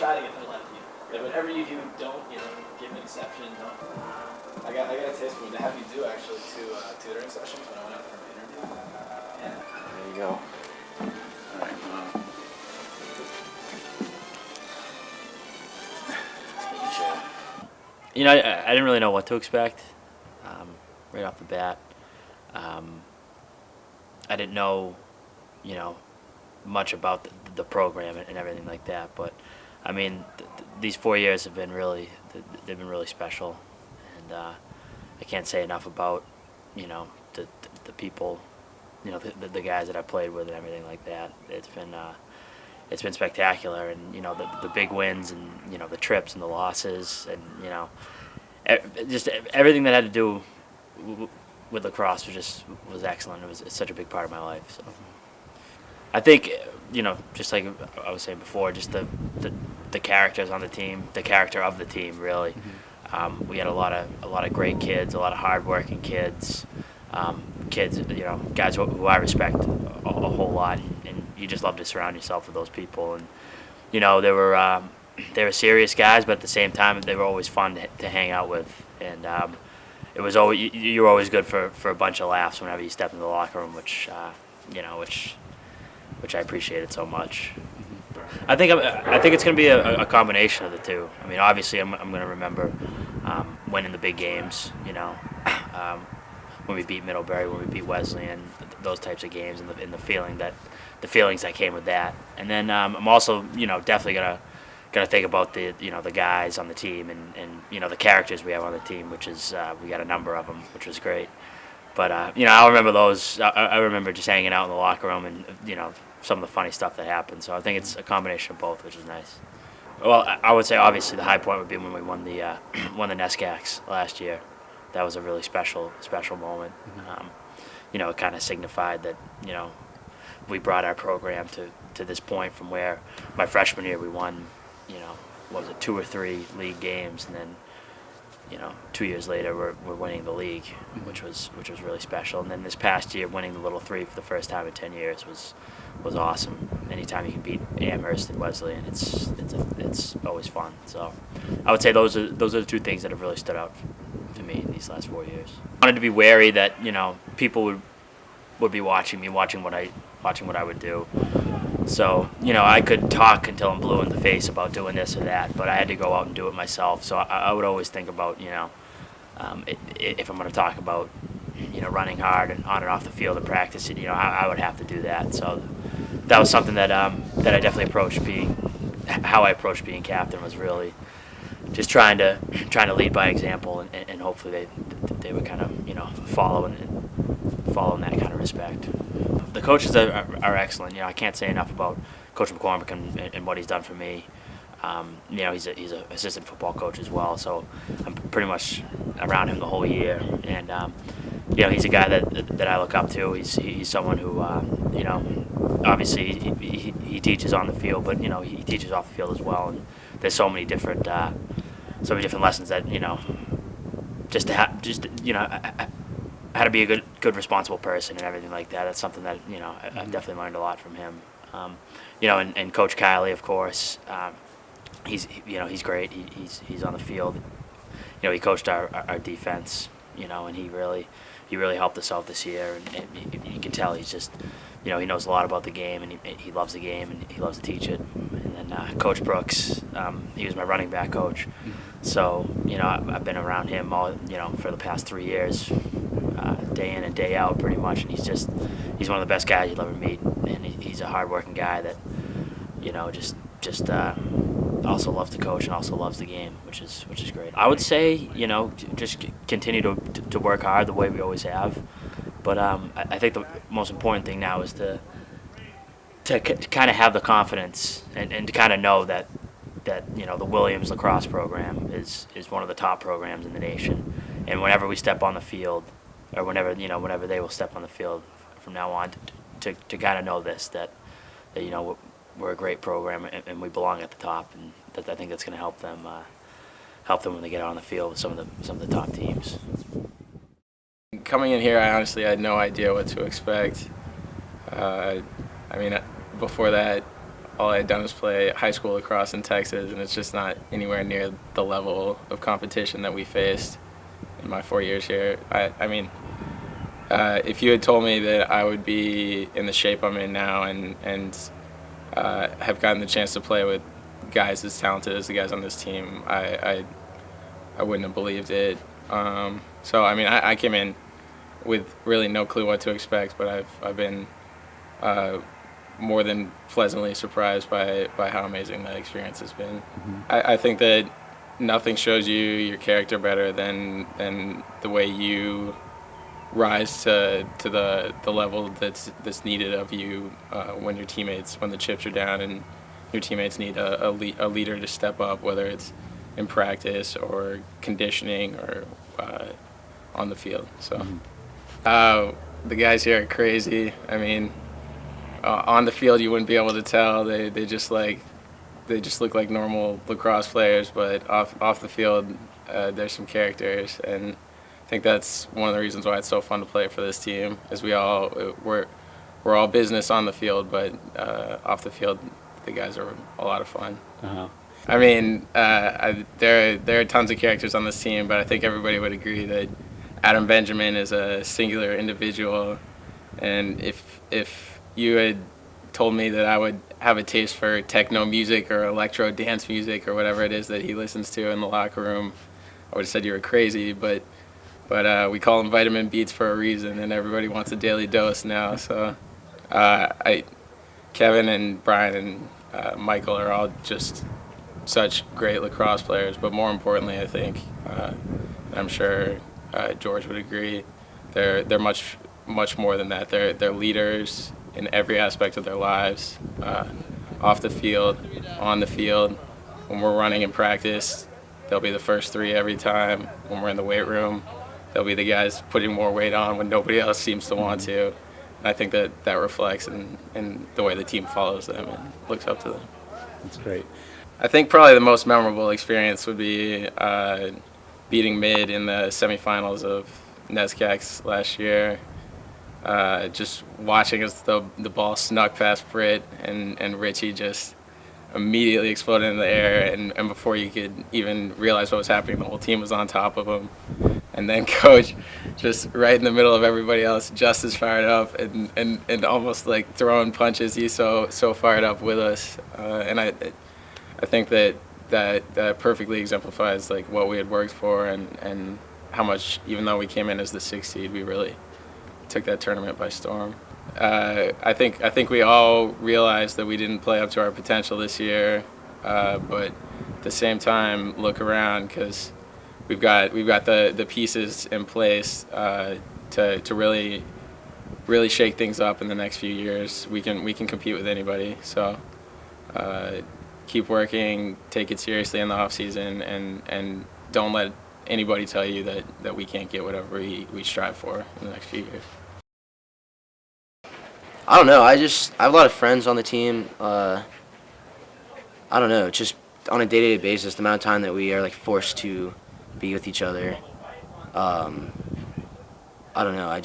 try to get them left you. Like whatever you do, don't give an exception. Don't. I got a taste for it. They have me do actually two tutoring sessions when I went out for my interview. Yeah. There you go. All right. You know, I didn't really know what to expect right off the bat. I didn't know, much about the program and everything like that. But I mean, these 4 years have been they've been really special, and I can't say enough about, the people, the guys that I played with and everything like that. It's been spectacular, and the big wins, and the trips and the losses, and just everything that had to do with lacrosse was excellent. It's such a big part of my life. So I think just like I was saying before, just the characters on the team, the character of the team, really. Mm-hmm. We had a lot of great kids, a lot of hardworking kids, guys who I respect a whole lot, and you just love to surround yourself with those people. And they were serious guys, but at the same time they were always fun to hang out with, and it was always you were always good for a bunch of laughs whenever you stepped in the locker room, which I appreciated so much. I think it's going to be a combination of the two. I mean, obviously I'm going to remember winning the big games, when we beat Middlebury, when we beat Wesleyan, those types of games, and the feelings that came with that. And then I'm also definitely gonna think about the guys on the team, and the characters we have on the team, which is we got a number of them, which was great. But I'll remember those. I remember just hanging out in the locker room, and some of the funny stuff that happened. So I think it's a combination of both, which is nice. Well, I would say obviously the high point would be when we won the NESCACs last year. That was a really special moment. Mm-hmm. It kind of signified that we brought our program to this point, from where my freshman year we won, what was it, 2 or 3 league games, and then 2 years later we're winning the league, mm-hmm. which was really special. And then this past year, winning the Little Three for the first time in 10 years was awesome. Anytime you can beat Amherst and Wesleyan, it's always fun. So I would say those are the two things that have really stood out to me in these last 4 years. I wanted to be wary that people would be watching me, watching what I would do. So I could talk until I'm blue in the face about doing this or that, but I had to go out and do it myself. So I would always think about if I'm going to talk about running hard and on and off the field and practice, I would have to do that. So that was something that I definitely approached how I approached being captain, was really just trying to lead by example, and hopefully they would kind of follow in that kind of respect. The coaches are excellent. I can't say enough about Coach McCormick and what he's done for me. He's an assistant football coach as well, so I'm pretty much around him the whole year. And he's a guy that I look up to. He's someone who obviously he teaches on the field, but he teaches off the field as well. And there's so many different lessons that how to be a good responsible person and everything like that. That's something that I've definitely learned a lot from him. And Coach Kiley, of course, he's great. He's on the field. He coached our defense. And he really helped us out this year. And you can tell he's just he knows a lot about the game, and he loves the game, and he loves to teach it. And then Coach Brooks, he was my running back coach. So I've been around him all for the past 3 years. Day in and day out, pretty much, and he's one of the best guys you'll ever meet, and he's a hardworking guy that just also loves to coach and also loves the game, which is great. I would say just continue to work hard the way we always have, but I think the most important thing now is to kind of have the confidence and to kind of know that the Williams lacrosse program is one of the top programs in the nation, and whenever we step on the field, or whenever they will step on the field from now on, to kind of know this, that we're a great program, and we belong at the top, and I think that's going to help them when they get out on the field with some of the top teams. Coming in here, I honestly had no idea what to expect. Before that, all I had done was play high school lacrosse in Texas, and it's just not anywhere near the level of competition that we faced in my 4 years here. I mean, if you had told me that I would be in the shape I'm in now and have gotten the chance to play with guys as talented as the guys on this team, I wouldn't have believed it. So I mean, I came in with really no clue what to expect, but I've been more than pleasantly surprised by how amazing that experience has been. Mm-hmm. I think that nothing shows you your character better than the way you rise to the level that's needed of you when the chips are down and your teammates need a leader to step up, whether it's in practice or conditioning or on the field. So the guys here are crazy. I mean, on the field you wouldn't be able to tell. They just look like normal lacrosse players, but off the field there's some characters, and I think that's one of the reasons why it's so fun to play for this team. Is we're all business on the field, but off the field the guys are a lot of fun. Uh-huh. I mean, there are tons of characters on this team, but I think everybody would agree that Adam Benjamin is a singular individual, and if you had told me that I would have a taste for techno music or electro dance music or whatever it is that he listens to in the locker room, I would have said you were crazy, but we call them vitamin beats for a reason, and everybody wants a daily dose now. So Kevin and Brian and Michael are all just such great lacrosse players, but more importantly, I think, I'm sure George would agree, they're much more than that. They're leaders in every aspect of their lives, off the field, on the field. When we're running in practice, they'll be the first three every time. When we're in the weight room, they'll be the guys putting more weight on when nobody else seems to want to. And I think that reflects in the way the team follows them and looks up to them. That's great. I think probably the most memorable experience would be beating Mid in the semifinals of NESCACs last year. Just watching as the ball snuck past Britt and Richie just immediately exploded in the air, and before you could even realize what was happening, the whole team was on top of him. And then Coach, just right in the middle of everybody else, just as fired up and almost like throwing punches. He's so fired up with us, and I think that perfectly exemplifies like what we had worked for and how much, even though we came in as the 6th seed, we really took that tournament by storm. I think we all realized that we didn't play up to our potential this year, but at the same time look around, because we've got the pieces in place to really shake things up in the next few years. We can compete with anybody. So keep working, take it seriously in the off season, and don't let anybody tell you that we can't get whatever we strive for in the next few years. I don't know. I have a lot of friends on the team. I don't know. Just on a day-to-day basis, the amount of time that we are like forced to be with each other. I don't know. I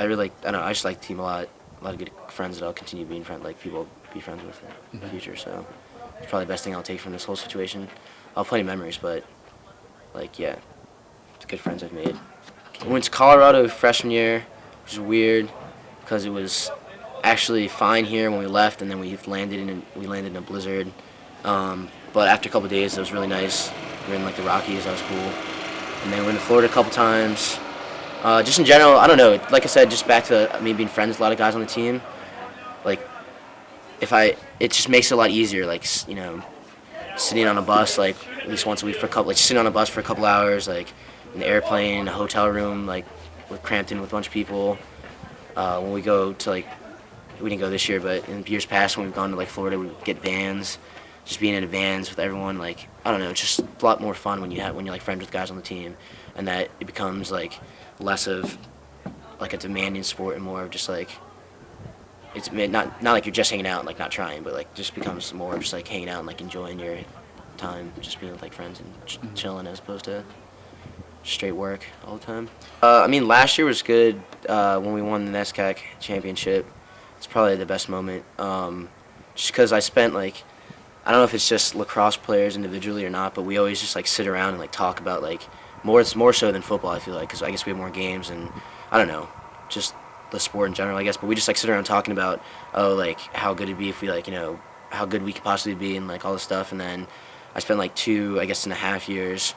really like. I don't know. I just like the team a lot. A lot of good friends that I'll continue being people be friends with in the future. So it's probably the best thing I'll take from this whole situation. I'll have plenty of memories, but yeah, it's good friends I've made. I went to Colorado freshman year, which was weird because it was actually fine here when we left, and then we landed in a blizzard. But after a couple of days, it was really nice. We were in like the Rockies, that was cool. And then we went to Florida a couple times. Just in general, I don't know. Like I said, just back to me being friends with a lot of guys on the team. Like, it just makes it a lot easier. Like, you know, sitting on a bus like at least once a week sitting on a bus for a couple hours, like in the airplane, in a hotel room, like we're cramped in with a bunch of people. When we go to we didn't go this year, but in years past when we've gone to like Florida, we get vans. Just being in vans with everyone, like, I don't know, it's just a lot more fun when you're like friends with guys on the team, and that it becomes like less of like a demanding sport and more of just like it's not like you're just hanging out and like not trying, but like just becomes more just like hanging out and like enjoying your time, just being with like friends and chilling as opposed to straight work all the time. I mean, last year was good when we won the NESCAC championship. It's probably the best moment. just because I spent like, I don't know if it's just lacrosse players individually or not, but we always just like sit around and like talk about like it's more so than football, I feel like, because I guess we have more games and I don't know, just the sport in general, I guess. But we just like sit around talking about like how good it'd be if we like how good we could possibly be and like all this stuff. And then I spent like 2.5 years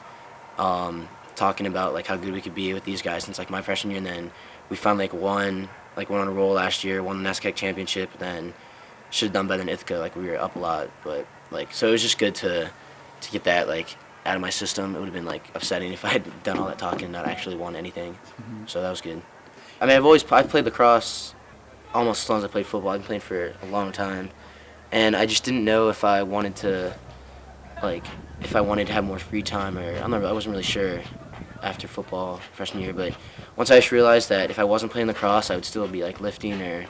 talking about like how good we could be with these guys since like my freshman year, and then we finally won on a roll last year, won the NESCAC championship, and then should have done better in Ithaca. Like we were up a lot, but like so it was just good to get that like out of my system. It would have been like upsetting if I had done all that talking and not actually won anything. So that was good. I mean, I've played lacrosse almost as long as I played football. I've been playing for a long time, and I just didn't know if I wanted to have more free time, or I wasn't really sure after football freshman year. But once I just realized that if I wasn't playing lacrosse, I would still be like lifting or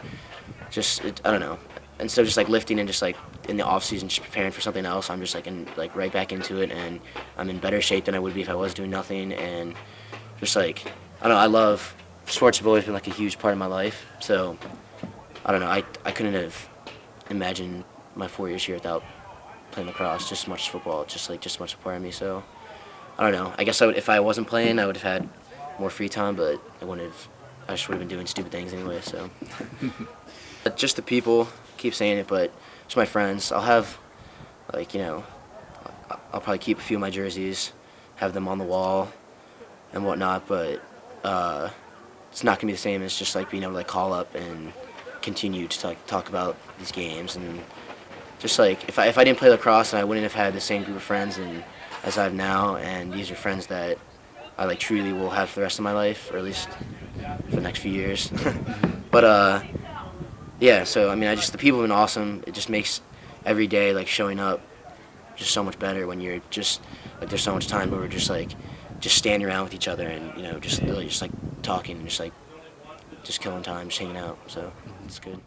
I don't know. Instead of just like lifting and just like in the off season just preparing for something else, I'm just like right back into it, and I'm in better shape than I would be if I was doing nothing. And just like I don't know, I love sports. Have always been like a huge part of my life. So I don't know, I couldn't have imagined my 4 years here without playing lacrosse just as much as football, just as much a part of me. So I don't know. I guess if I wasn't playing, I would have had more free time, but I just would have been doing stupid things anyway. So just the people, keep saying it, but just my friends. I'll have I'll probably keep a few of my jerseys, have them on the wall and whatnot, but it's not gonna be the same as just like being able to like call up and continue to like talk about these games. And just like if I didn't play lacrosse, then I wouldn't have had the same group of friends as I have now, and these are friends that I like truly will have for the rest of my life, or at least for the next few years. But yeah, so I mean, the people have been awesome. It just makes every day like showing up just so much better when you're just like there's so much time where we're just standing around with each other and just really just like talking and just killing time, just hanging out. So it's good.